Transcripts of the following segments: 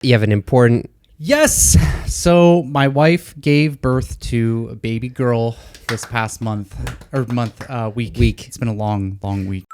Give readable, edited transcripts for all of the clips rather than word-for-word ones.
You have an important... Yes! So my wife gave birth to a baby girl this past week. It's been a long week.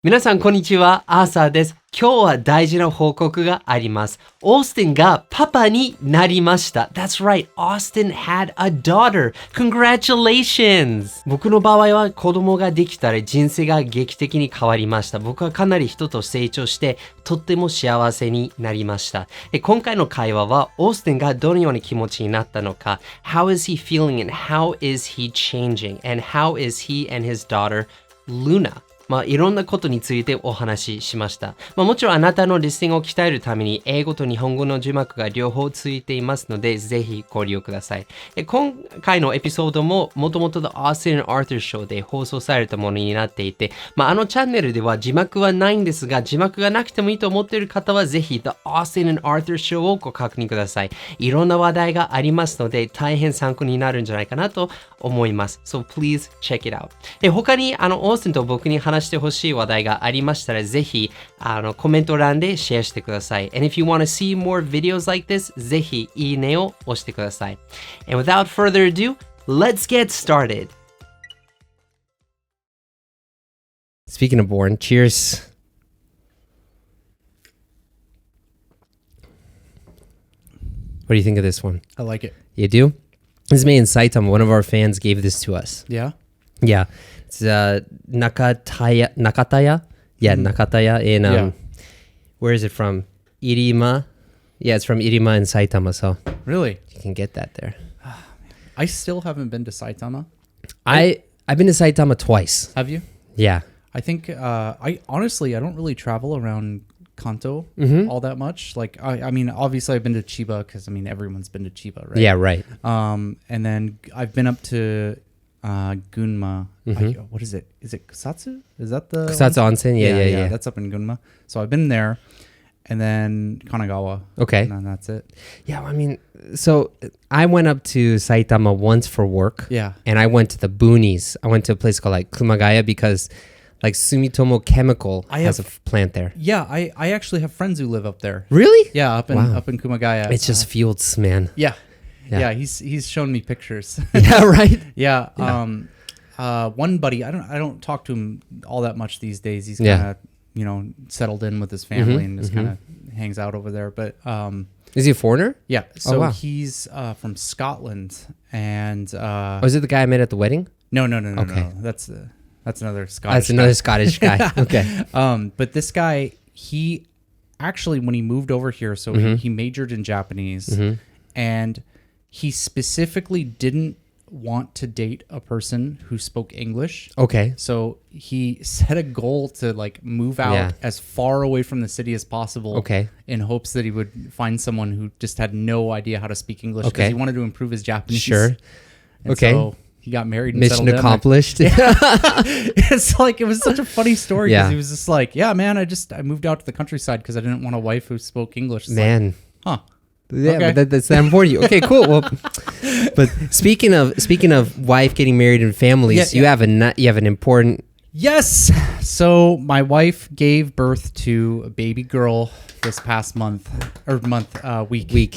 皆さんこんにちは、アーサーです。今日は大事な報告があります。オースティンがパパになりました。That's right, Austin had a daughter. Congratulations! 僕の場合は子供ができたら人生が劇的に変わりました。僕はかなり人と成長して、とっても幸せになりました。今回の会話は、オースティンがどのような気持ちになったのか、How is he feeling and how is he changing? And how is he and his daughter, Luna?いろんなことについてお話ししました。もちろんあなたのリスニングを鍛えるために英語と日本語の字幕が両方ついていますので、ぜひご利用ください。今回のエピソードももともと The Austin and Arthur Show で放送されたものになっていて、あのチャンネルでは字幕はないんですが、字幕がなくてもいいと思っている方はぜひ The Austin and Arthur Show をご確認ください。いろんな話題がありますので、大変参考になるんじゃないかなと思います。So please check it out. 他にオースティンと僕に話してほしい話題がありましたら、ぜひコメント欄でシェアしてください。And if you want to see more videos like this, ぜひいいねを押してください。And without further ado, let's get started. Speaking of born, cheers. What do you think of this one? I like it. You do? This is made in Saitama. One of our fans gave this to us. Yeah? Yeah. It's Nakataya? Yeah, Nakataya in, where is it from? Irima? Yeah, it's from Irima in Saitama, so. Really? You can get that there. I still haven't been to Saitama. I've been to Saitama twice. Have you? Yeah. I think, I don't really travel around Kanto all that much. Like, I mean, obviously I've been to Chiba because, everyone's been to Chiba, right? Yeah, right. And then I've been up to Gunma. What is it? Is it Kusatsu? Is that the Kusatsu Onsen? Yeah. That's up in Gunma. So I've been there. And then Kanagawa. Okay. And then that's it. Yeah, so I went up to Saitama once for work. Yeah. And I went to the boonies. I went to a place called Kumagaya because Sumitomo Chemical has a plant there. Yeah, I actually have friends who live up there. Really? Yeah, up in Kumagaya. It's just fields, man. Yeah. He's shown me pictures. Yeah, right. Yeah. One buddy, I don't talk to him all that much these days. He's kind of settled in with his family and just kind of hangs out over there. But is he a foreigner? Yeah. So he's from Scotland, and is it the guy I met at the wedding? No. Okay. No. That's another Scottish. That's another Scottish guy. Okay. But this guy, he actually, when he moved over here, so he majored in Japanese, and he specifically didn't want to date a person who spoke English. Okay. So he set a goal to move out as far away from the city as possible. Okay. In hopes that he would find someone who just had no idea how to speak English because he wanted to improve his Japanese. Sure. And okay. So he got married and mission accomplished. It's it was such a funny story because he was just yeah, man, I moved out to the countryside because I didn't want a wife who spoke English. It's man. Huh. Yeah, okay. but that's that important to you. Okay, cool. Well, but speaking of wife getting married and families, you have an important. Yes. So my wife gave birth to a baby girl this past week.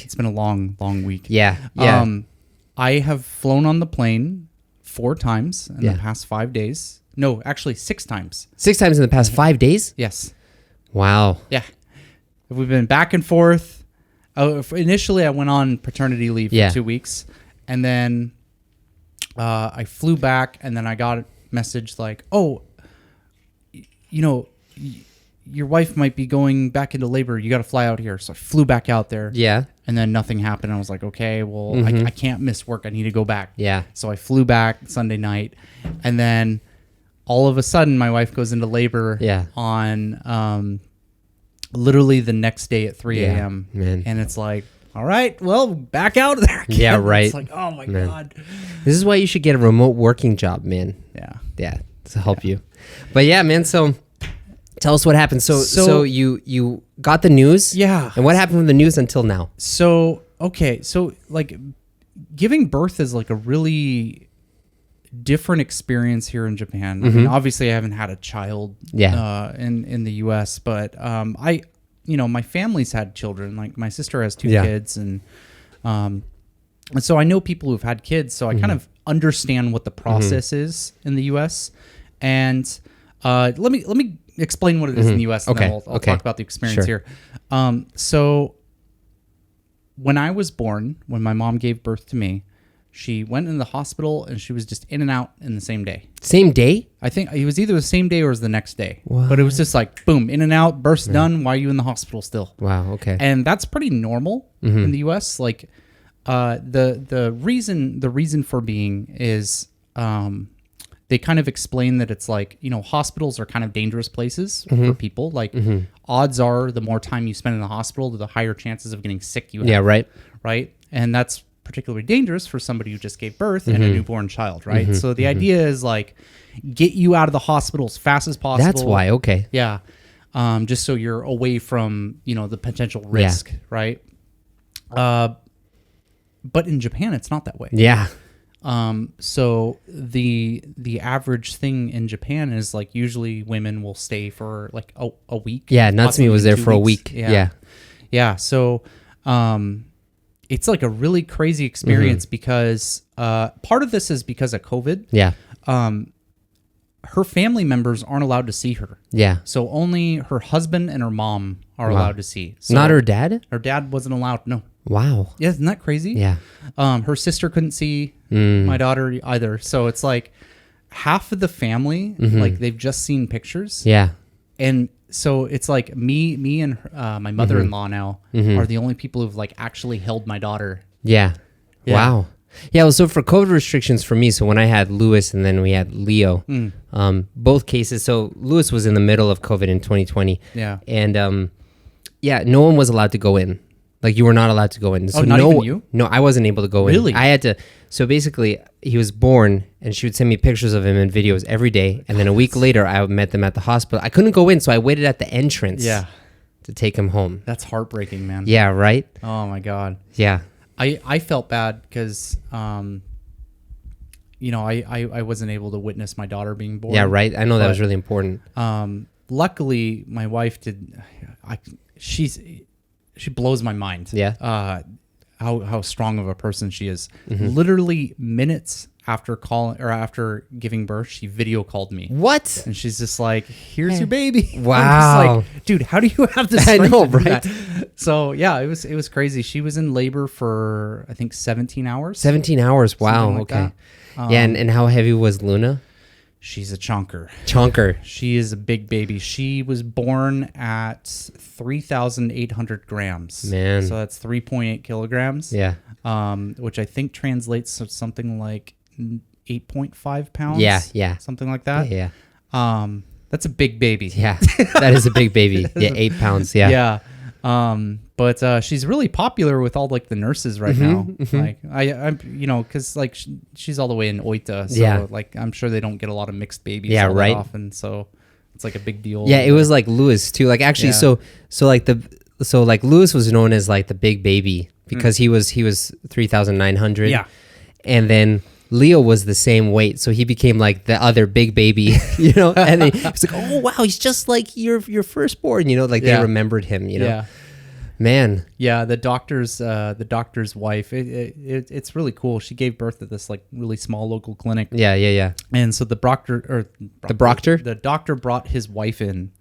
It's been a long week. Yeah. I have flown on the plane 4 times in the past 5 days. No, actually 6 times. 6 times in the past 5 days? Yes. Wow. Yeah. We've been back and forth. Initially, I went on paternity leave for 2 weeks, and then I flew back, and then I got a message your wife might be going back into labor. You got to fly out here. So I flew back out there. Yeah. And then nothing happened. I was like, okay, well, I can't miss work. I need to go back. Yeah. So I flew back Sunday night, and then all of a sudden, my wife goes into labor on literally the next day at 3 a.m. Man. And it's all right, well, back out there again. Yeah, right. It's oh my God. This is why you should get a remote working job, man. Yeah, to help you. But yeah, man, so tell us what happened. So you got the news. Yeah. And what happened from the news until now? So, okay. So giving birth is a really different experience here in Japan. I mean, obviously I haven't had a child in the US, but my family's had children. Like my sister has 2 kids, and so I know people who've had kids. So I kind of understand what the process is in the U.S. And let me explain what it is in the U.S. and then I'll talk about the experience here. So when I was born, when my mom gave birth to me, she went in the hospital and she was just in and out in the same day. Same day? I think it was either the same day or it was the next day. What? But it was just like, boom, in and out, birth done. Why are you in the hospital still? Wow, okay. And that's pretty normal in the U.S. Like the reason for being is they kind of explain that it's like, hospitals are kind of dangerous places for people. Like odds are the more time you spend in the hospital, the higher chances of getting sick you have. Yeah, right. Right? And that's particularly dangerous for somebody who just gave birth and a newborn child, right? So the idea is like get you out of the hospital as fast as possible. That's why, okay. Yeah. Just so you're away from, the potential risk, right? But in Japan, it's not that way. Yeah. So the average thing in Japan is like usually women will stay for like a week. Yeah, Natsumi was there for a week. Yeah. Yeah. So, it's like a really crazy experience because part of this is because of COVID. Yeah. Her family members aren't allowed to see her. Yeah. So only her husband and her mom are allowed to see. So not her dad? Her dad wasn't allowed. No. Wow. Yeah, isn't that crazy? Yeah. Her sister couldn't see my daughter either. So it's like half of the family, like they've just seen pictures. Yeah. And so it's like me and my mother-in-law now are the only people who've like actually held my daughter. Yeah. Wow. Yeah. Well, so for COVID restrictions for me, so when I had Lewis and then we had Leo, both cases. So Lewis was in the middle of COVID in 2020. Yeah. And no one was allowed to go in. Like you were not allowed to go in. So not even you? No, I wasn't able to go in. Really? I had to. So basically, he was born, and she would send me pictures of him and videos every day. And then a week later, I met them at the hospital. I couldn't go in, so I waited at the entrance. To take him home. That's heartbreaking, man. Yeah. Right. Oh my God. Yeah. I felt bad because I wasn't able to witness my daughter being born. Yeah. Right. I know that was really important. Luckily, my wife did. She blows my mind. Yeah. How strong of a person she is. Literally minutes after giving birth, she video called me. What? And she's just like, "Here's your baby." Wow. I'm just like, dude, how do you have this? I know, right? So yeah, it was crazy. She was in labor for I think 17 hours. 17 hours. Wow. Like okay. And how heavy was Luna? She's a chonker. She is a big baby. She was born at 3,800 grams. Man. So that's 3.8 kilograms. Yeah. Which I think translates to something like 8.5 pounds. Yeah. Something like that. Yeah. That's a big baby. Yeah. That is a big baby. Yeah. 8 pounds. Yeah. Yeah. But she's really popular with all like the nurses right now. Like I'm because like she's all the way in Oita, so like I'm sure they don't get a lot of mixed babies all that often. So it's like a big deal. Yeah, it was like Lewis too. Like actually, so like Lewis was known as like the big baby because he was 3,900. Yeah, and then Leo was the same weight, so he became like the other big baby, And it's like, oh wow, he's just like your firstborn, Like they remembered him, Yeah. Man. Yeah, the doctor's wife. It's really cool. She gave birth at this like really small local clinic. Yeah. And so the doctor brought his wife in,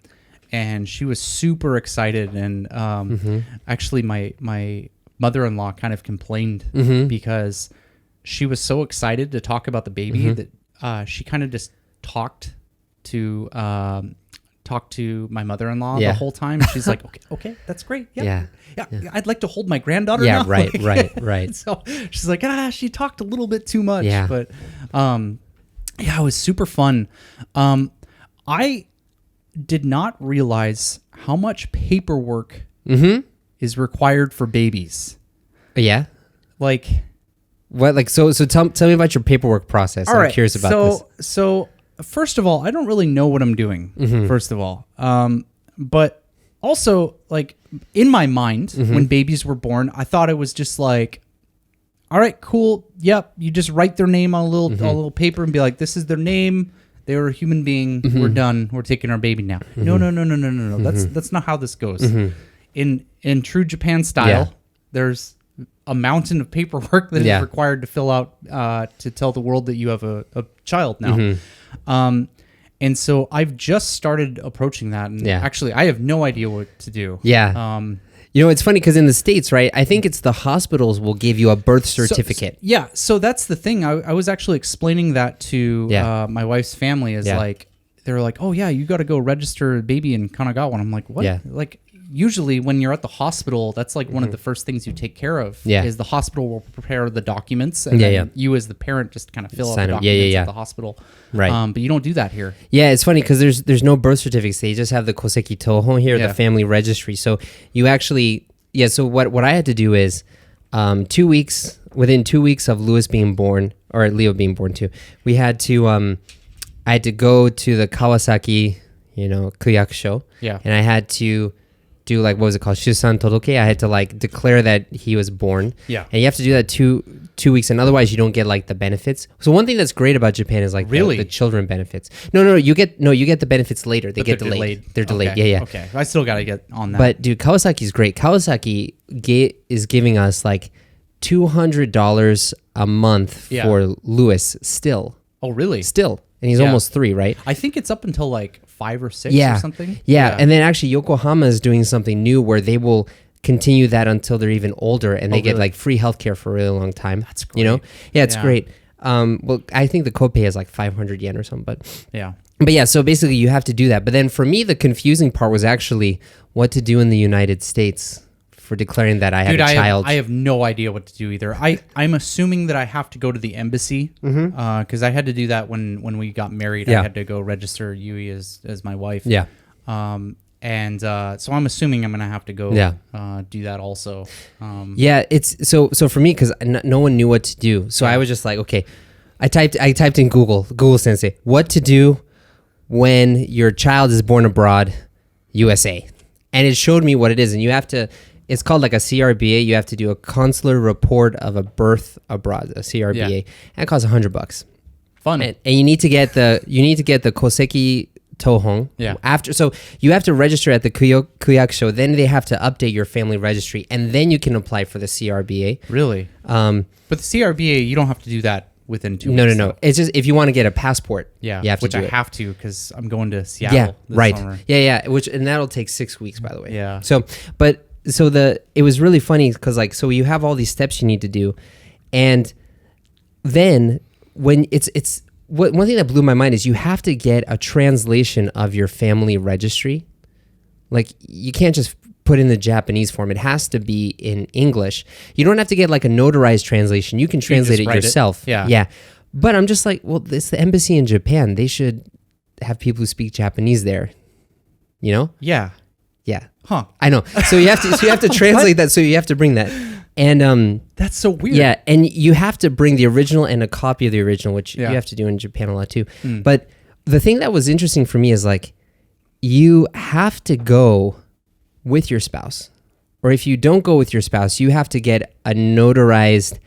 and she was super excited. And actually, my mother-in-law kind of complained because she was so excited to talk about the baby that she kind of just talked to my mother-in-law the whole time. She's like, okay, that's great. Yeah. I'd like to hold my granddaughter now. Right. So she's like, she talked a little bit too much. Yeah. But it was super fun. I did not realize how much paperwork is required for babies. Yeah. Like what? Like so tell me about your paperwork process. I'm curious about this. So first of all, I don't really know what I'm doing, first of all. But also, like, in my mind, when babies were born, I thought it was just like, all right, cool. Yep. You just write their name on a little paper and be like, this is their name. They were a human being. We're done. We're taking our baby now. No. That's not how this goes. in true Japan style, there's a mountain of paperwork that is required to fill out to tell the world that you have a child now. And so I've just started approaching that. And actually, I have no idea what to do. Yeah. It's funny because in the States, right, I think it's the hospitals will give you a birth certificate. So that's the thing. I was actually explaining that to my wife's family is like, they were like, oh, yeah, you got to go register a baby in Kanagawa. And I'm like, what? Yeah. Like, usually when you're at the hospital, that's like one of the first things you take care of is the hospital will prepare the documents and then you as the parent just kind of fill out the documents at the hospital. Right. But you don't do that here. Yeah, it's funny because there's no birth certificates. They just have the Koseki Toho here, the family registry. So you actually, so what I had to do is within 2 weeks of Lewis being born, or Leo being born too, we had to, I had to go to the Kawasaki, Kuyakusho. Yeah. And I had to do like, what was it called? Shusan Todoke. I had to like declare that he was born. Yeah. And you have to do that two weeks, and otherwise you don't get like the benefits. So one thing that's great about Japan is like the children benefits. No, you get the benefits later. They get delayed. They're delayed. Okay. Yeah. Okay. I still got to get on that. But dude, Kawasaki's great. Kawasaki is giving us like $200 a month for Lewis still. Oh, really? Still. And he's almost 3, right? I think it's up until like 5 or 6 or something. Yeah. And then actually Yokohama is doing something new where they will continue that until they're even older and they get like free healthcare for a really long time. That's great. Yeah, it's great. Well, I think the copay is like 500 yen or something, but yeah. But yeah, so basically you have to do that. But then for me, the confusing part was actually what to do in the United States for declaring that I had a child. I have no idea what to do either. I'm assuming that I have to go to the embassy because I had to do that when we got married. I had to go register Yui as my wife. Yeah. And so I'm assuming I'm gonna have to go do that also. It's so for me because no one knew what to do. So I was just like, okay, I typed in Google Sensei, what to do when your child is born abroad, USA, and it showed me what it is, and you have to. It's called like a CRBA. You have to do a consular report of a birth abroad, a CRBA, and it costs $100. Fun. And you need to get the Koseki Tohon. Yeah. So you have to register at the Kuyakusho. Then they have to update your family registry, and then you can apply for the CRBA. Really? But the CRBA, you don't have to do that within 2 weeks. No. It's just if you want to get a passport. Yeah. You have which to do I have to because I'm going to Seattle. This summer. Yeah. And that'll take 6 weeks, by the way. Yeah. It was really funny because so you have all these steps you need to do, and then when one thing that blew my mind is you have to get a translation of your family registry. Like you can't just put in the Japanese form; it has to be in English. You don't have to get like a notarized translation. You can translate it yourself. Yeah. But I'm just like, well, it's the embassy in Japan. They should have people who speak Japanese there. Yeah. Huh. I know. So you have to translate that. So you have to bring that. And that's so weird. Yeah, and you have to bring the original and a copy of the original, which you have to do in Japan a lot too. But the thing that was interesting for me is like you have to go with your spouse. Or if you don't go with your spouse, you have to get a notarized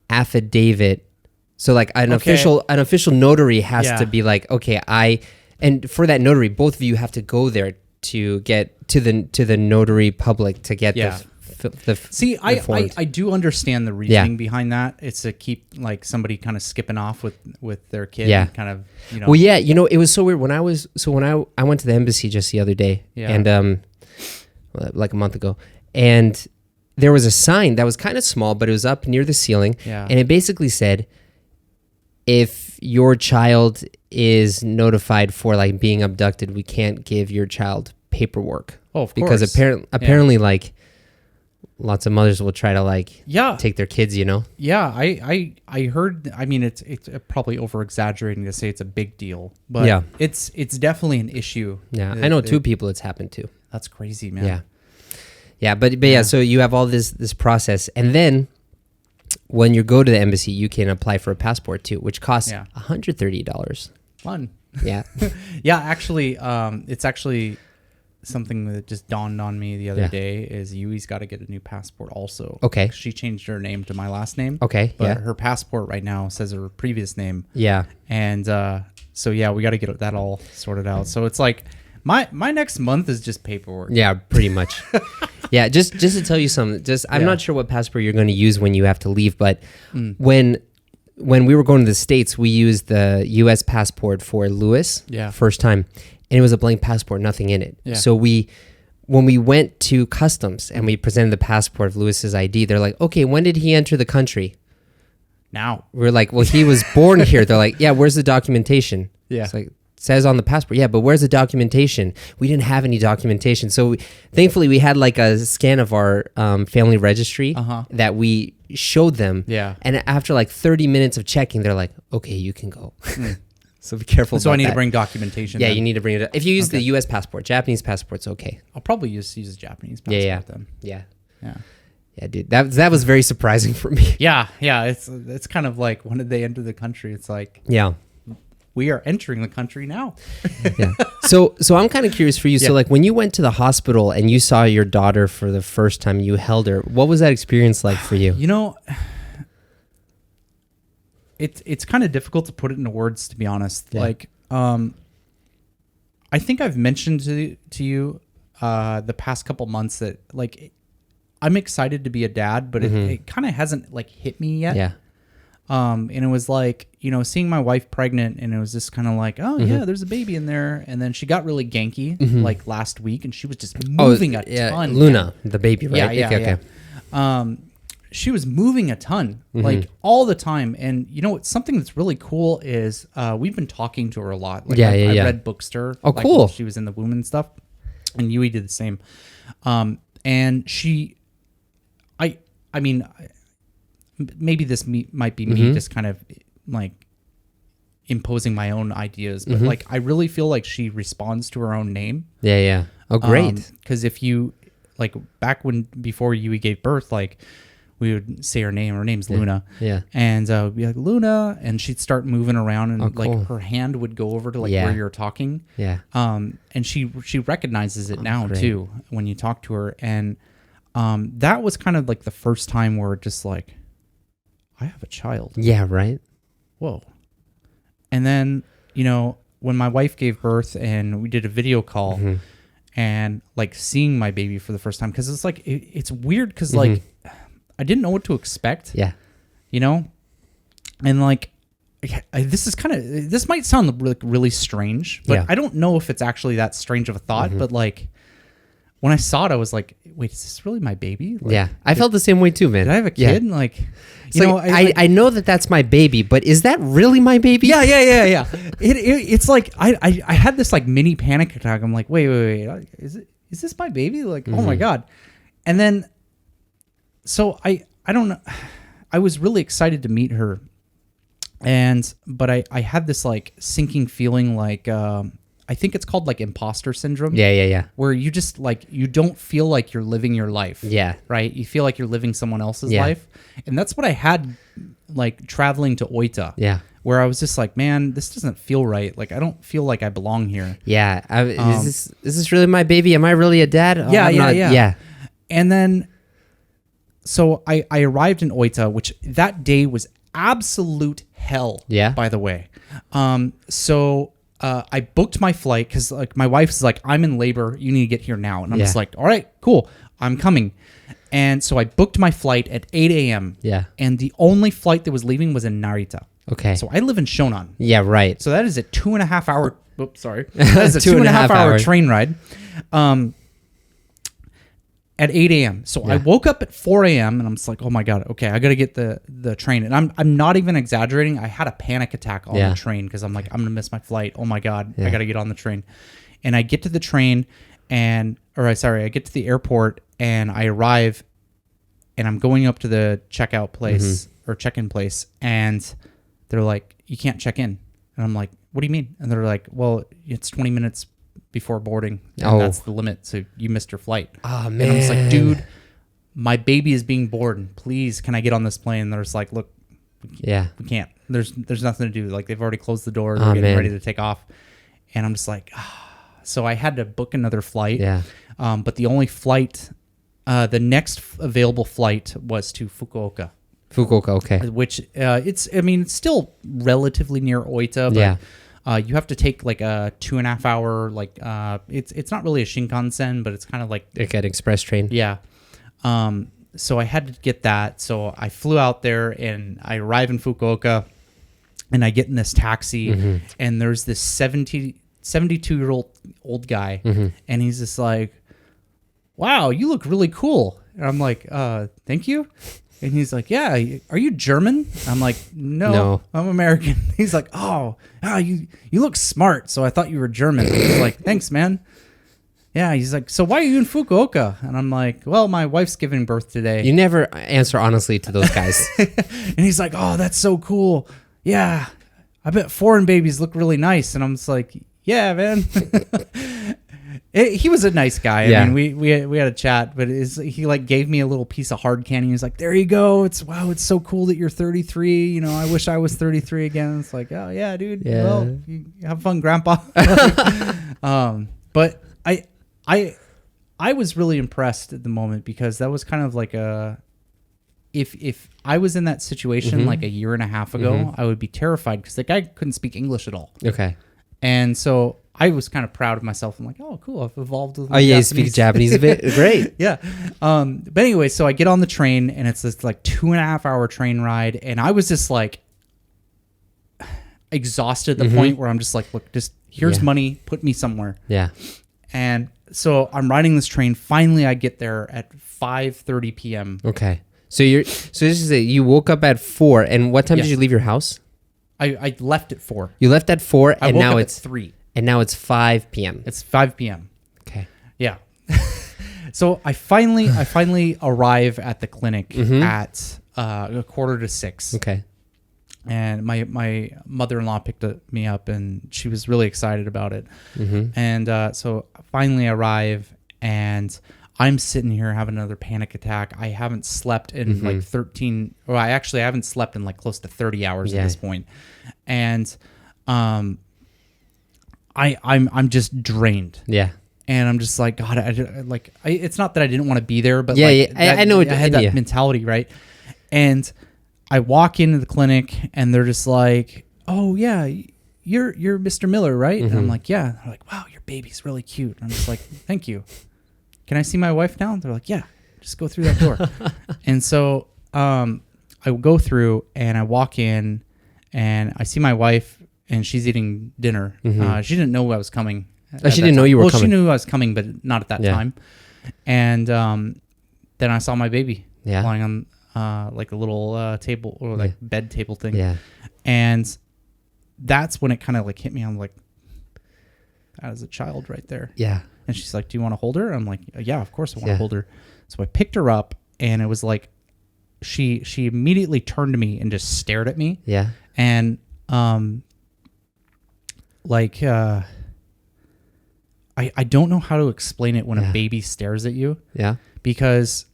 affidavit. So like an official notary has to be like, and for that notary, both of you have to go there to get to the notary public to get the See, I do understand the reasoning behind that. It's to keep like somebody kind of skipping off with their kid and kind of, Well, it was so weird when I went to the embassy just the other day and like a month ago, and there was a sign that was kind of small, but it was up near the ceiling, and it basically said, if your child is notified for like being abducted, we can't give your child paperwork. Oh, of course. Because apparently like lots of mothers will try to like take their kids, Yeah, I heard. I mean, it's probably over exaggerating to say it's a big deal, but it's definitely an issue. Yeah, I know 2 people it's happened to. That's crazy, man. Yeah, but so you have all this process, and then when you go to the embassy, you can apply for a passport too, which costs $130. Fun. Yeah. Actually, it's actually something that just dawned on me the other day is Yui's got to get a new passport also. Okay. She changed her name to my last name. Okay. But her passport right now says her previous name. Yeah. And so we got to get that all sorted out. So it's like My next month is just paperwork. Yeah, pretty much. Yeah, just to tell you something. I'm not sure what passport you're going to use when you have to leave, but when we were going to the States, we used the U.S. passport for Lewis. First time, and it was a blank passport, nothing in it. Yeah. So when we went to customs and we presented the passport of Lewis's ID, they're like, "Okay, when did he enter the country?" Now We're like, "Well, he was born here." They're like, "Yeah, where's the documentation?" Yeah. It's like, says on the passport, yeah, but where's the documentation? We didn't have any documentation. So thankfully we had like a scan of our family registry that we showed them. Yeah. And after like 30 minutes of checking, they're like, okay, you can go. So be careful about that. So I need to bring documentation. Yeah, then. you need to bring it up. If you use the U.S. passport, Japanese passport's okay. I'll probably use a Japanese passport then. Yeah. Yeah. Yeah, dude. That was very surprising for me. Yeah. It's kind of like, when did they enter the country? It's like, Yeah. we are entering the country now. Yeah. So I'm kind of curious for you. So like when you went to the hospital and you saw your daughter for the first time, you held her, what was that experience like for you? You know, it's kind of difficult to put it into words, to be honest. Yeah. Like, I think I've mentioned to you the past couple months that like I'm excited to be a dad, but it kind of hasn't like hit me yet. Yeah. And it was like, seeing my wife pregnant, and it was just kind of like, oh yeah, there's a baby in there. And then she got really ganky like last week, and she was just moving a ton. Luna, the baby, right? Yeah. She was moving a ton, like all the time. And something that's really cool is we've been talking to her a lot. Like I read books to her. Oh, like, cool. when she was in the womb and stuff. And Yui did the same. And she, I mean, maybe this might be me just kind of like imposing my own ideas, but like I really feel like she responds to her own name. Yeah. Oh, great. Because if you like back before Yui gave birth, like we would say her name. Her name's Luna. Yeah. And we'd be like, Luna, and she'd start moving around, and cool. like her hand would go over to like where you're talking. Yeah. And she recognizes it now great. too when you talk to her, and that was kind of like the first time where it just like, I have a child. Yeah, right. Whoa. And then, when my wife gave birth and we did a video call and like seeing my baby for the first time, because it's like, it's weird because like I didn't know what to expect. Yeah. And like, this might sound like really strange, but I don't know if it's actually that strange of a thought, but like when I saw it, I was like, wait, is this really my baby? Like, I felt the same way too, man. Did I have a kid? Yeah. Like, I know that's my baby, but is that really my baby? Yeah. It's like I had this like mini panic attack. I'm like, wait, is this my baby? Like, oh my god! And then, so I don't know. I was really excited to meet her, but I had this like sinking feeling, like I think it's called like imposter syndrome. Yeah. Where you just like, you don't feel like you're living your life. Yeah. Right? You feel like you're living someone else's life. And that's what I had like traveling to Oita. Yeah. Where I was just like, man, this doesn't feel right. Like, I don't feel like I belong here. Yeah. Is this really my baby? Am I really a dad? Oh, Yeah. And then, so I arrived in Oita, which that day was absolute hell. Yeah. By the way. So I booked my flight because like my wife's like, I'm in labor. You need to get here now. And I'm just like, all right, cool. I'm coming. And so I booked my flight at 8 a.m. Yeah. And the only flight that was leaving was in Narita. Okay. So I live in Shonan. Yeah, right. So that is a 2.5 hour. Oops, sorry. That is a 2.5 hour train ride. At 8 a.m. So I woke up at 4 a.m. and I'm just like, oh my God, okay, I got to get the train. And I'm not even exaggerating. I had a panic attack on the train because I'm like, I'm going to miss my flight. Oh my God, I got to get on the train. And I get to the train I get to the airport and I arrive and I'm going up to the checkout place or check-in place. And they're like, you can't check in. And I'm like, what do you mean? And they're like, well, it's 20 minutes before boarding, and that's the limit, so you missed your flight. Oh man. And I was like, dude, my baby is being born, please can I get on this plane? And they're just like, look, we can't, there's nothing to do, like they've already closed the door, they're getting ready to take off. And I'm just like, so I had to book another flight. But the only flight, the next available flight was to Fukuoka, okay. which it's still relatively near Oita, but You have to take like a 2.5 hour, like it's not really a Shinkansen, but it's kind of like an express train. Yeah. So I had to get that. So I flew out there and I arrive in Fukuoka and I get in this taxi and there's this 72-year-old guy and he's just like, wow, you look really cool. And I'm like, thank you. And he's like, yeah, are you German? I'm like, no, I'm American. He's like, you look smart. So I thought you were German. He's like, thanks, man. Yeah, he's like, so why are you in Fukuoka? And I'm like, well, my wife's giving birth today. You never answer honestly to those guys. And he's like, oh, that's so cool. Yeah, I bet foreign babies look really nice. And I'm just like, yeah, man. He was a nice guy. I mean, we had a chat, but he like gave me a little piece of hard candy. He was like, there you go. It's so cool that you're 33. You know, I wish I was 33 again. It's like, oh yeah, dude. Yeah. Well, you have fun, grandpa. But I was really impressed at the moment because that was kind of like if I was in that situation like a year and a half ago, I would be terrified because the guy couldn't speak English at all. Okay. And so I was kind of proud of myself. I'm like, oh, cool. I've evolved with Japanese. You speak Japanese a bit? Great. Yeah. But anyway, so I get on the train and it's this like 2.5 hour train ride. And I was just like exhausted at the point where I'm just like, look, just here's money, put me somewhere. Yeah. And so I'm riding this train. Finally, I get there at 5:30 p.m. Okay. So this is you woke up at 4, and what time did you leave your house? I left at 4. You left at 4, and now it's 3. And now it's 5 p.m. It's 5 p.m. Okay. Yeah. So I finally arrive at the clinic at 5:45. Okay. And my mother-in-law picked me up, and she was really excited about it. And so I finally arrive, and I'm sitting here having another panic attack. I haven't slept in like 13, or I haven't slept in like close to 30 hours at this point. And I'm just drained. Yeah. And I'm just like, God, it's not that I didn't want to be there, but I know. I had that mentality, right? And I walk into the clinic and they're just like, oh yeah, you're Mr. Miller, right? And I'm like, yeah. They're like, wow, your baby's really cute. And I'm just like, thank you. Can I see my wife now? They're like, yeah, just go through that door. And so I go through and I walk in and I see my wife and she's eating dinner. She didn't know I was coming. She didn't know you were coming. Well, she knew I was coming, but not at that time. And then I saw my baby lying on like a little table or like bed table thing. Yeah. And that's when it kind of like hit me. I'm like, that is a child right there. Yeah. And she's like, do you want to hold her? I'm like, yeah, of course I want to hold her. So I picked her up and it was like, she immediately turned to me and just stared at me. Yeah. And I don't know how to explain it when a baby stares at you. Yeah. Because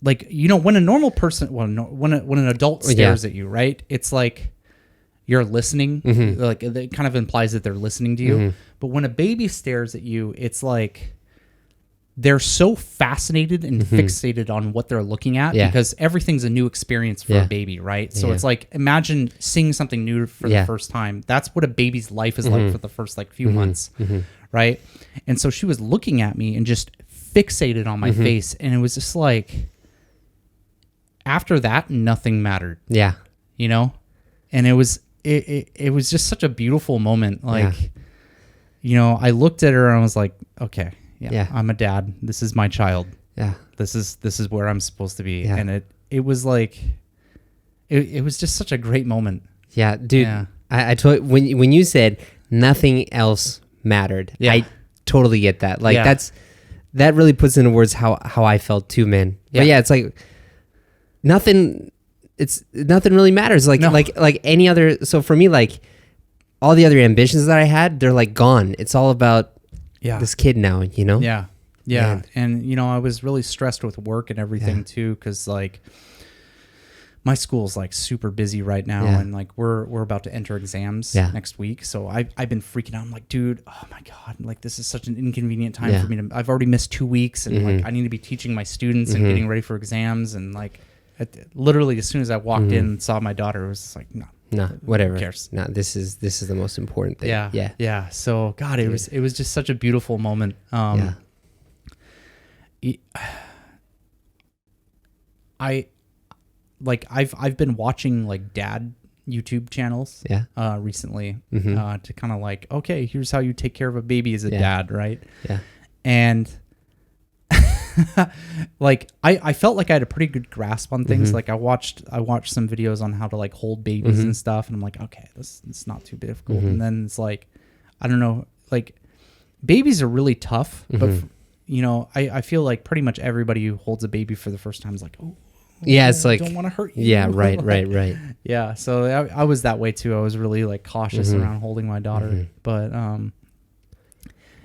like, you know, when a normal person, when an adult stares at you, right? It's like you're listening. Like it kind of implies that they're listening to you. But when a baby stares at you, it's like they're so fascinated and fixated on what they're looking at because everything's a new experience for a baby, right? So it's like, imagine seeing something new for the first time. That's what a baby's life is like for the first like few months, right? And so she was looking at me and just fixated on my face. And it was just like, after that, nothing mattered. Yeah. You know? And it was just such a beautiful moment. Like, you know, I looked at her and I was like, okay, I'm a dad. This is my child. Yeah. This is where I'm supposed to be. Yeah. And it was like, it was just such a great moment. Yeah, dude. Yeah. I told when you said nothing else mattered, I totally get that. Like that really puts into words how I felt too, man. Yeah. But yeah, it's like nothing really matters. Like like any other. So for me, like all the other ambitions that I had, they're like gone. It's all about this kid now, you know? Yeah. Yeah. Man. And you know, I was really stressed with work and everything too. 'Cause like my school's like super busy right now. And like we're about to enter exams next week. So I've been freaking out. I'm like, dude, oh my God. Like this is such an inconvenient time for me I've already missed 2 weeks and like I need to be teaching my students and getting ready for exams. And like literally as soon as I walked in and saw my daughter, it was just like, no, No, whatever. Who cares? No, this is the most important thing. Yeah. So God, it was just such a beautiful moment. I've been watching like dad YouTube channels recently to kind of like, okay, here's how you take care of a baby as a dad, right? Yeah. And like I felt like I had a pretty good grasp on things. Like I watched some videos on how to like hold babies and stuff, and I'm like, okay, it's not too difficult. And then it's like, I don't know, like babies are really tough, but I feel like pretty much everybody who holds a baby for the first time is like, oh, yeah, it's like, don't want to hurt you. Yeah, right. Yeah, so I was that way too. I was really like cautious around holding my daughter, but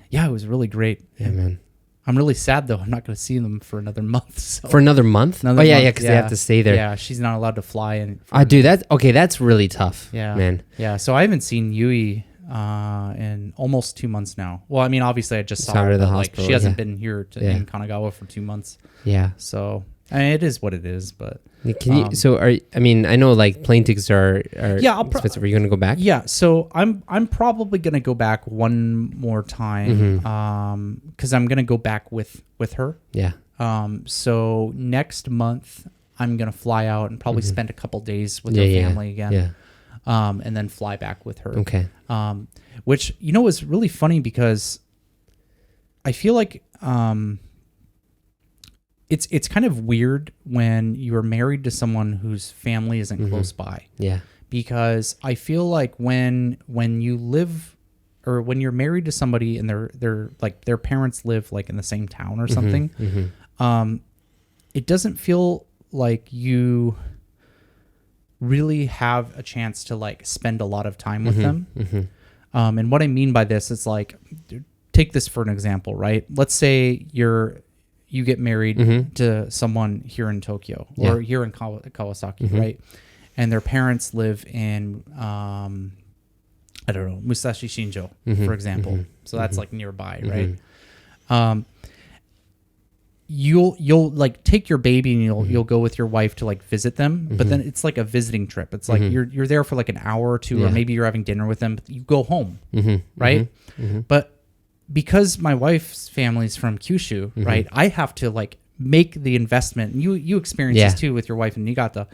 yeah, it was really great. Yeah, man. I'm really sad though. I'm not going to see them for another month. So. For another month? Yeah, because they have to stay there. Yeah, she's not allowed to fly. Dude, that's really tough. Yeah, man. Yeah, so I haven't seen Yui in almost 2 months now. Well, I mean, obviously I just saw her at the but, hospital. She hasn't been here in Kanagawa for 2 months. Yeah. So I mean, it is what it is, but can you? So I know like plane tickets are expensive. Are you going to go back? Yeah, so I'm probably going to go back one more time because I'm going to go back with her. Yeah. So next month I'm going to fly out and probably spend a couple days with her family again. Yeah. And then fly back with her. Okay. Which is really funny because I feel like it's kind of weird when you're married to someone whose family isn't close by. Yeah. Because I feel like when you live or when you're married to somebody and they're like their parents live like in the same town or something, it doesn't feel like you really have a chance to like spend a lot of time with them. And what I mean by this is like, take this for an example, right? Let's say you get married to someone here in Tokyo or here in Kawasaki, right? And their parents live in, I don't know, Musashi Shinjo, for example. So that's like nearby, right? You'll like take your baby and you'll go with your wife to like visit them, but then it's like a visiting trip. It's like you're there for like an hour or two, or maybe you're having dinner with them, but you go home, right? But because my wife's family's from Kyushu, right? I have to like make the investment. And you experience this too with your wife in Niigata.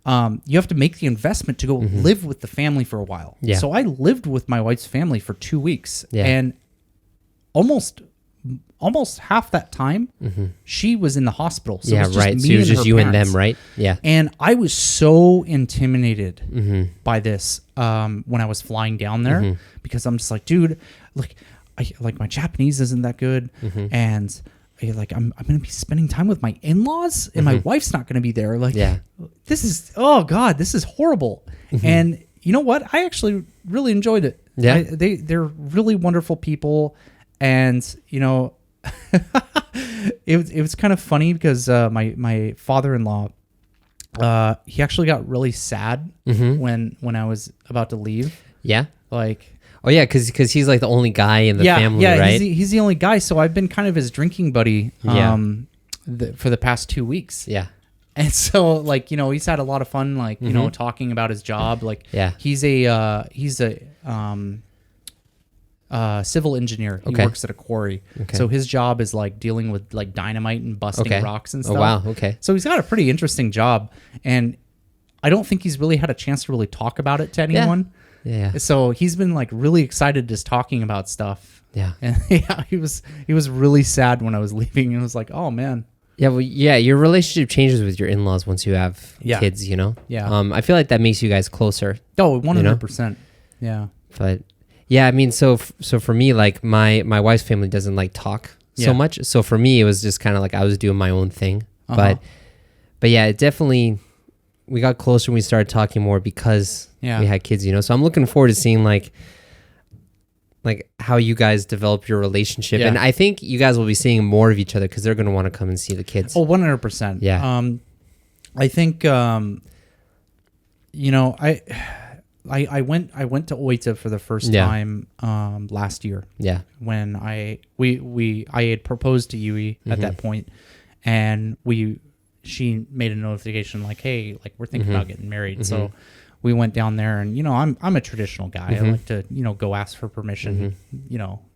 You have to make the investment to go live with the family for a while. Yeah. So I lived with my wife's family for 2 weeks, and almost half that time she was in the hospital. So it was just me so it was just you parents. and them, right? Yeah. And I was so intimidated by this when I was flying down there because I'm just like, dude, like my Japanese isn't that good, and I'm going to be spending time with my in-laws, and my wife's not going to be there. Like, this is this is horrible. And you know what? I actually really enjoyed it. Yeah, they're really wonderful people, and it was kind of funny because my father-in-law, he actually got really sad when I was about to leave. Yeah, like. Oh yeah, because he's like the only guy in the family, right? Yeah, he's the only guy. So I've been kind of his drinking buddy for the past 2 weeks. Yeah. And so like, he's had a lot of fun, like, talking about his job. Like he's a civil engineer. He works at a quarry. Okay. So his job is like dealing with like dynamite and busting rocks and stuff. Oh wow, okay. So he's got a pretty interesting job, and I don't think he's really had a chance to really talk about it to anyone. Yeah. So he's been like really excited just talking about stuff. Yeah. And he was really sad when I was leaving, and I was like, oh man. Yeah, well, your relationship changes with your in-laws once you have kids, Yeah. I feel like that makes you guys closer. Oh, 100%. Yeah. But yeah, I mean, so for me, like my wife's family doesn't like talk so much. So for me, it was just kind of like I was doing my own thing. But yeah, it definitely, we got closer when we started talking more because we had kids, So I'm looking forward to seeing like how you guys develop your relationship. And I think you guys will be seeing more of each other because they're going to want to come and see the kids. Oh, 100%. Yeah. I think, I went to Oita for the first time last year. Yeah. When I had proposed to Yui at that point, and she made a notification like, hey, like we're thinking about getting married. So we went down there, and I'm a traditional guy. I like to go ask for permission.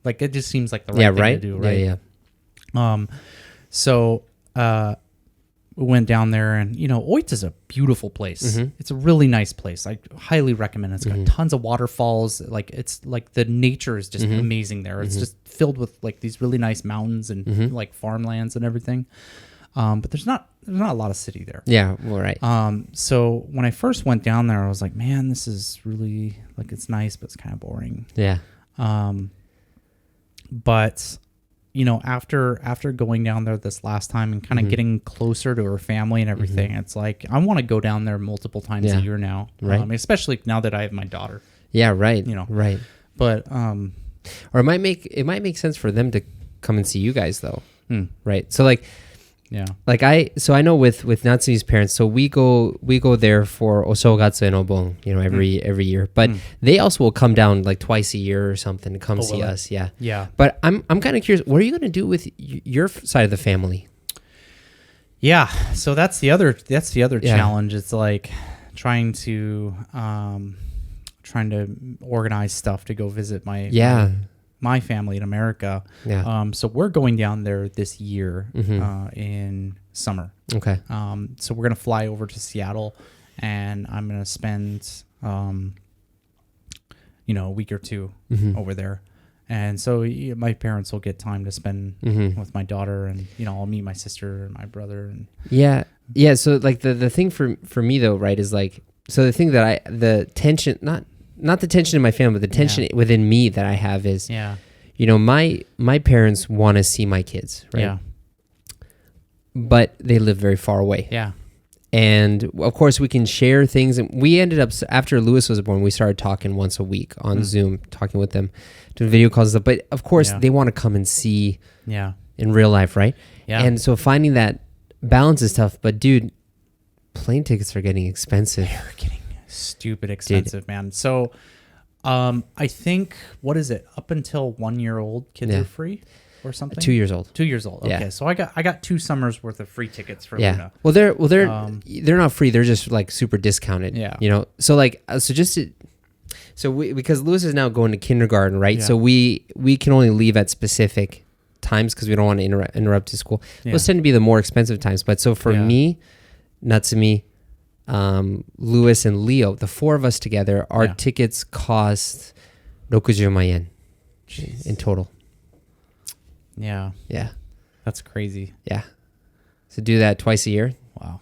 Like it just seems like the right thing to do, right? So we went down there, and Oit is a beautiful place. It's a really nice place. I highly recommend it. It's got tons of waterfalls. Like it's like the nature is just amazing there. It's just filled with like these really nice mountains and like farmlands and everything. But there's not a lot of city there. Yeah, well, right. So when I first went down there, I was like, man, this is really like, it's nice, but it's kind of boring. Yeah. But after going down there this last time and kind of getting closer to her family and everything, it's like I want to go down there multiple times a year now, right? Especially now that I have my daughter. Yeah, right. Right. But or it might make sense for them to come and see you guys though, right? So like. Yeah. Like I know with Natsumi's parents, so we go there for Osogatsu and Obon, every year. But they also will come down like twice a year or something to come see us. Yeah. Yeah. But I'm kind of curious, what are you going to do with your side of the family? Yeah. So that's the other challenge. It's like trying to organize stuff to go visit my family in America. Yeah. So we're going down there this year in summer. Okay. So we're gonna fly over to Seattle, and I'm gonna spend a week or two over there. And so my parents will get time to spend with my daughter, and I'll meet my sister and my brother. And yeah. So like the thing for me though, right, is like, so the thing that the tension, not the tension in my family, but the tension within me that I have is, my parents want to see my kids, right? Yeah. But they live very far away. Yeah. And of course we can share things. And we ended up, after Lewis was born, we started talking once a week on Zoom, talking with them, doing video calls and stuff. But of course they want to come and see in real life, right? Yeah. And so finding that balance is tough. But dude, plane tickets are getting expensive. They're getting stupid expensive, man. So I think, what is it, up until 1 year old kids are free or something? 2 years old. 2 years old. Okay. Yeah. So I got 2 summers worth of free tickets for Luna. Well they're not free, they're just like super discounted. Yeah. So like because Lewis is now going to kindergarten, right? So we can only leave at specific times because we don't want to interrupt his school. Those tend to be the more expensive times. But so for me, Natsumi, Lewis and Leo, the 4 of us together, our tickets cost 60 万yen in total. Yeah. That's crazy. Yeah. So do that twice a year. Wow.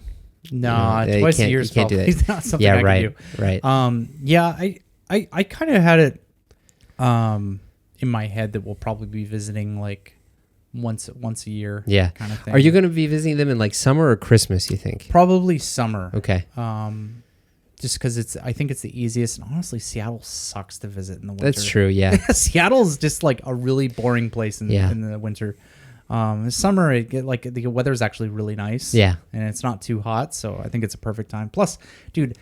No, twice a year is probably not something I can do. Right. I kind of had it in my head that we'll probably be visiting like once a year. Yeah. Kind of thing. Are you going to be visiting them in like summer or Christmas, you think? Probably summer. Okay. Just because I think it's the easiest. And honestly, Seattle sucks to visit in the winter. That's true, yeah. Seattle's just like a really boring place in the winter. In summer, the weather's actually really nice. Yeah. And it's not too hot, so I think it's a perfect time. Plus, dude,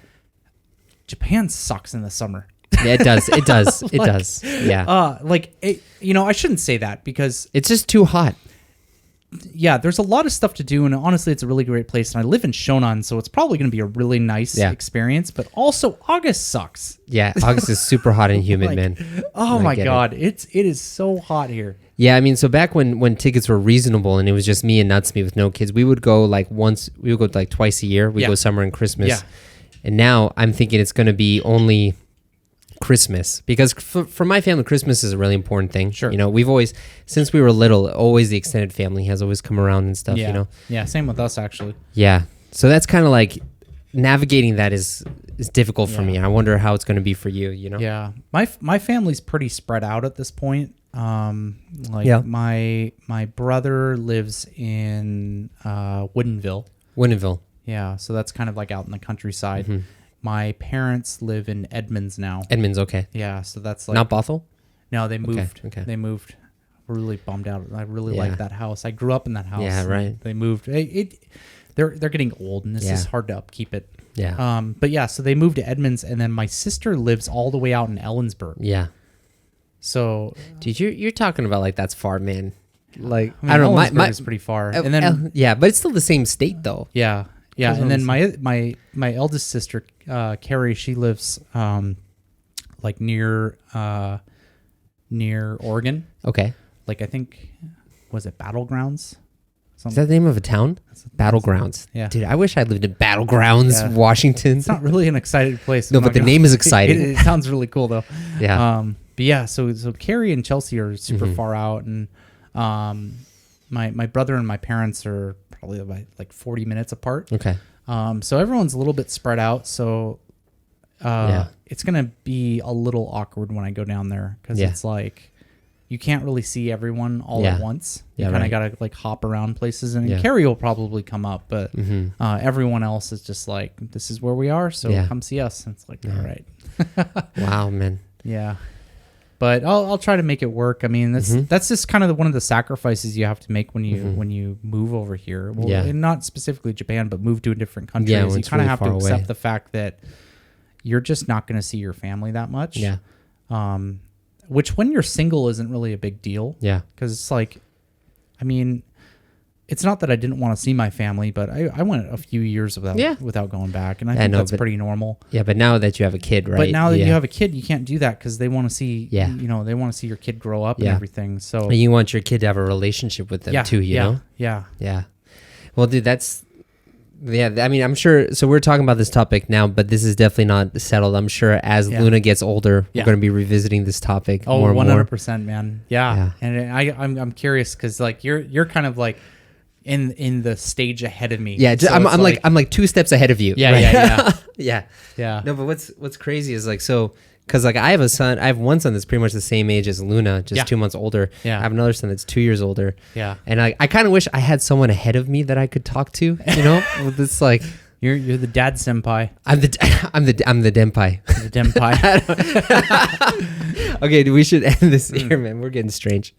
Japan sucks in the summer. Yeah, it does. It does. It does. Yeah. I shouldn't say that because it's just too hot. Yeah, there's a lot of stuff to do, and honestly, it's a really great place. And I live in Shonan, so it's probably going to be a really nice experience. But also, August sucks. Yeah, August is super hot and humid, man. Oh my god, it is so hot here. Yeah, I mean, so back when tickets were reasonable and it was just me and Natsumi with no kids, we would go like twice a year. We go summer and Christmas. Yeah. And now I'm thinking it's going to be only Christmas, because for my family, Christmas is a really important thing. Sure. We've always, since we were little, always the extended family has always come around and stuff, Yeah, same with us, actually. Yeah. So that's kind of like navigating that is difficult for me. I wonder how it's going to be for you, Yeah. My family's pretty spread out at this point. My brother lives in Woodinville. Yeah, so that's kind of like out in the countryside. Mm-hmm. My parents live in Edmonds now. Edmonds, okay. Yeah, so that's like... Not Bothell? No, they moved. Okay. They moved. Really bummed out. I really like that house. I grew up in that house. Yeah, right. They moved. They're getting old, and this is hard to upkeep it. Yeah. But yeah, so they moved to Edmonds, and then my sister lives all the way out in Ellensburg. Yeah. So... Dude, you're talking about like that's far, man. Like, I don't know. Ellensburg is pretty far. And then... yeah, but it's still the same state, though. Yeah. Yeah, and then my eldest sister, Carrie, she lives like near Oregon. Okay. Like I think, was it Battlegrounds? Is that the name of a town? Battlegrounds. Yeah. Dude, I wish I lived in Battlegrounds, Washington. It's not really an exciting place. No, but the name is exciting. It sounds really cool though. Yeah. But yeah, so Carrie and Chelsea are super far out, and my brother and my parents are probably like 40 minutes apart. Okay. So everyone's a little bit spread out. So it's gonna be a little awkward when I go down there because it's like you can't really see everyone all at once. You kind of gotta like hop around places, and Carrie will probably come up, but everyone else is just like, this is where we are, so come see us. And it's like, all right. Wow, man. Yeah. But I'll try to make it work. I mean, that's just kind of one of the sacrifices you have to make when you move over here. Well, and not specifically Japan, but move to a different country. Yeah, you kind of really have to accept away. the fact that you're just not going to see your family that much. Yeah. Which when you're single isn't really a big deal. Yeah. Because it's like, I mean, it's not that I didn't want to see my family, but I went a few years without going back, and I think that's pretty normal. Yeah, but now that you have a kid, right? But now that you have a kid, you can't do that because they want to see, they want to see your kid grow up and everything. So and you want your kid to have a relationship with them too, you know? Yeah. Well, dude, I mean, I'm sure. So we're talking about this topic now, but this is definitely not settled. I'm sure as Luna gets older, we're going to be revisiting this topic more and more. 100%, man. Yeah. And I'm curious because like you're kind of like in the stage ahead of me. Yeah, so I'm like 2 steps ahead of you. Yeah. Yeah. No, but what's crazy is like, so because like I have one son that's pretty much the same age as Luna, just 2 months older. Yeah. I have another son that's 2 years older. Yeah. And I kind of wish I had someone ahead of me that I could talk to, you know? It's like you're the dad senpai. I'm the denpai. The denpai. Okay, we should end this here, man. We're getting strange.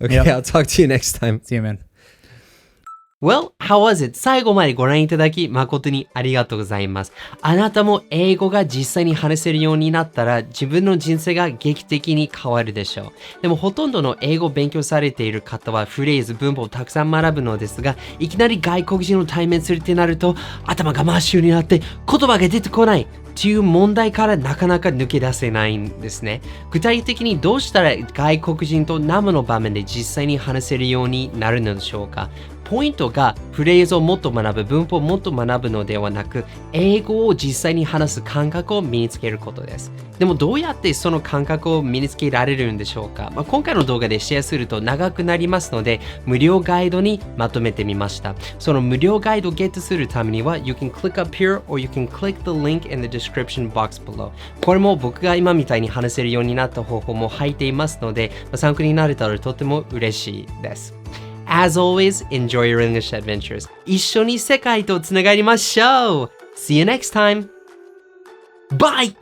Okay, I'll talk to you next time. See you, man. Well, how was it? 最後までご覧いただき誠にありがとうございます。あなたも英語が実際に話せるようになったら自分の人生が劇的に変わるでしょう。でもほとんどの英語を勉強されている方はフレーズ、文法をたくさん学ぶのですが、いきなり外国人の対面するってなると頭が真っ白になって言葉が出てこないという問題からなかなか抜け出せないんですね。具体的にどうしたら外国人と生の場面で実際に話せるようになるのでしょうか。ポイントがフレーズをもっと学ぶ、文法をもっと学ぶのではなく、英語を実際に話す感覚を身につけることです。でもどうやってその感覚を身につけられるんでしょうか。今回の動画でシェアすると長くなりますので、無料ガイドにまとめてみました。その無料ガイドをゲットするためには、You can click up here or you can click the link in the description box below。これも僕が今みたいに話せるようになった方法も入っていますので、参考になれたらとても嬉しいです。As always, enjoy your English adventures. 一緒に世界とつながりましょう。See you next time. Bye!